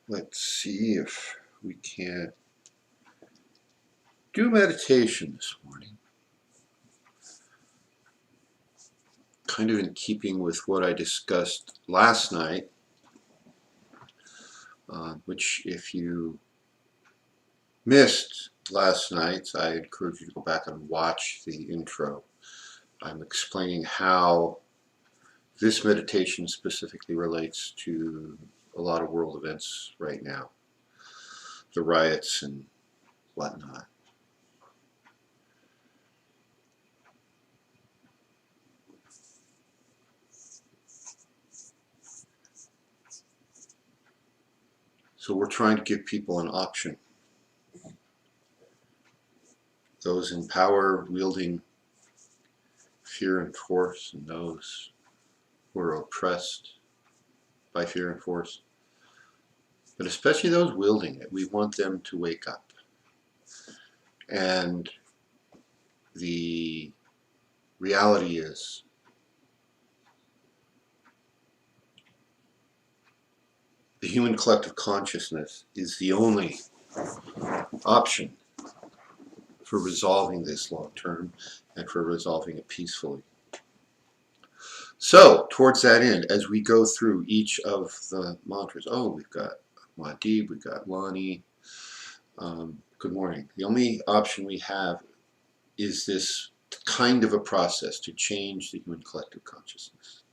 Let's see if we can do meditation this morning. Kind of in keeping with what I discussed last night, which if you missed last night, I encourage you to go back and watch the intro. I'm explaining how this meditation specifically relates to a lot of world events right now, the riots and whatnot. So we're trying to give people an option. Those in power wielding fear and force, and those who are oppressed by fear and force, but especially those wielding it, we want them to wake up. And the reality is the human collective consciousness is the only option for resolving this long term and for resolving it peacefully. So, towards that end, as we go through each of the mantras, we've got Mahdeep, we've got Lani. Good morning. The only option we have is this kind of a process to change the human collective consciousness.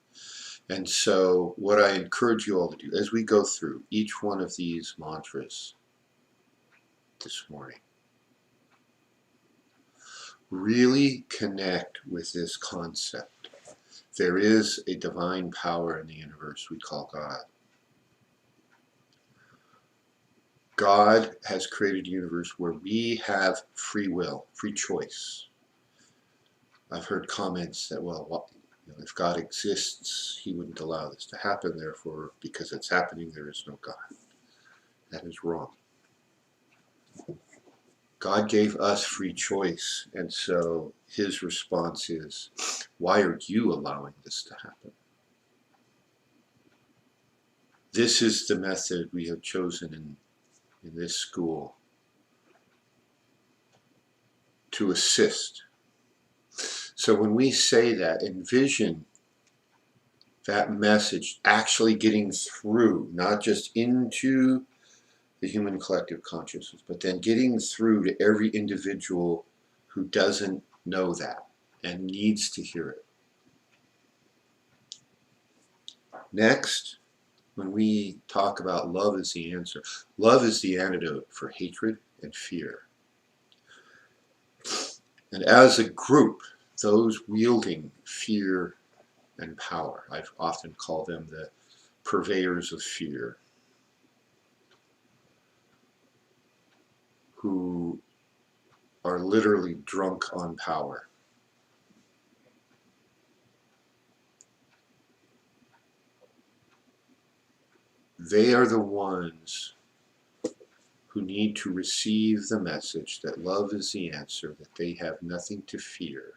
And so what I encourage you all to do as we go through each one of these mantras this morning, really connect with this concept. There is a divine power in the universe we call God. God has created a universe where we have free will, free choice. I've heard comments that, well, if God exists, he wouldn't allow this to happen, therefore, because it's happening, there is no God. That is wrong. God gave us free choice, and so his response is, why are you allowing this to happen? This is the method we have chosen in this school to assist. So when we say that, envision that message actually getting through, not just into the human collective consciousness, but then getting through to every individual who doesn't know that and needs to hear it. Next, when we talk about love is the answer, love is the antidote for hatred and fear. And as a group, those wielding fear and power, I've often called them the purveyors of fear, who are literally drunk on power. They are the ones who need to receive the message that love is the answer, that they have nothing to fear.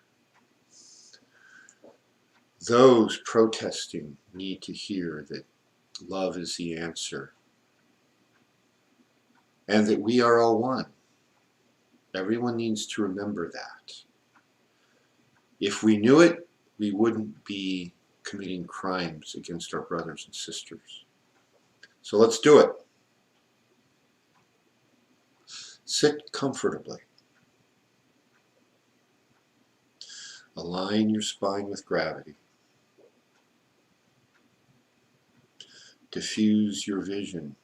Those protesting need to hear that love is the answer and that we are all one. Everyone needs to remember that. If we knew it, we wouldn't be committing crimes against our brothers and sisters. So let's do it. Sit comfortably. Align your spine with gravity. Diffuse your vision.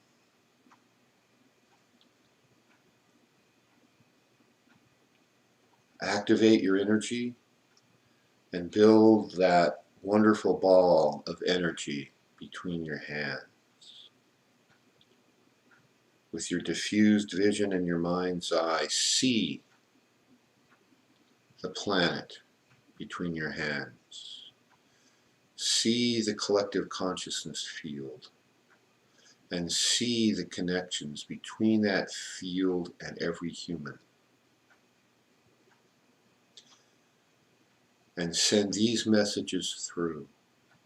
Activate your energy and build that wonderful ball of energy between your hands. With your diffused vision and your mind's eye, see the planet between your hands. See the collective consciousness field and see the connections between that field and every human. And send these messages through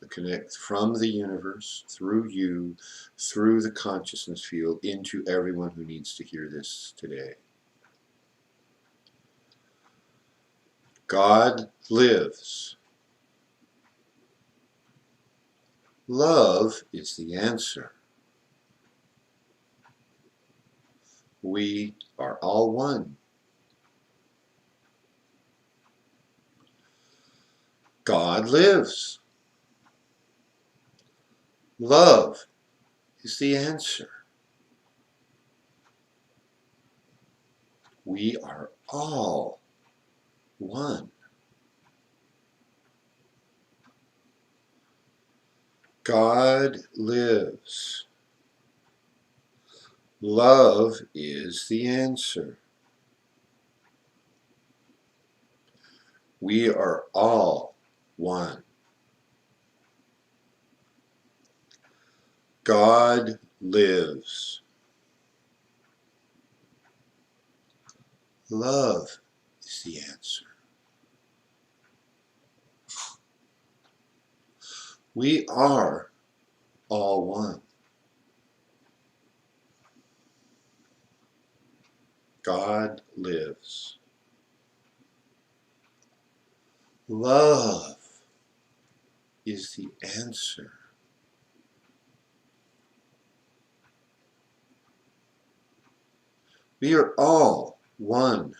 connect from the universe, through you, through the consciousness field, into everyone who needs to hear this today. God lives. Love is the answer. We are all one. God lives. Love is the answer. We are all one. God lives. Love is the answer. We are all one. God lives. Love is the answer. We are all one. God lives. Love is the answer. We are all one.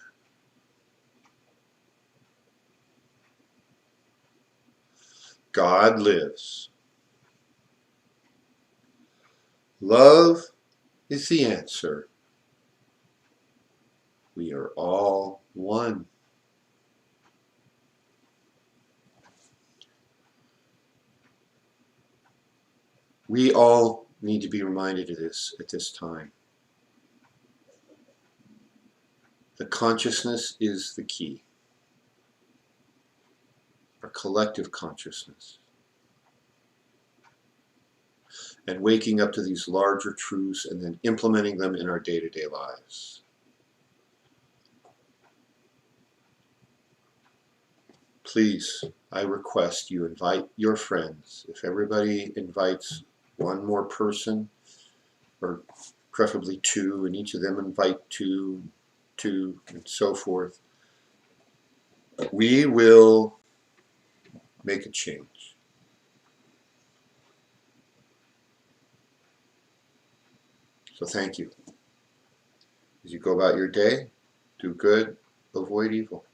God lives. Love is the answer. We are all one. We all need to be reminded of this at this time. The consciousness is the key. Our collective consciousness. And waking up to these larger truths and then implementing them in our day-to-day lives. Please, I request you invite your friends. If everybody invites one more person, or preferably two, and each of them invite two, and so forth, we will make a change. So thank you. As you go about your day, do good, avoid evil.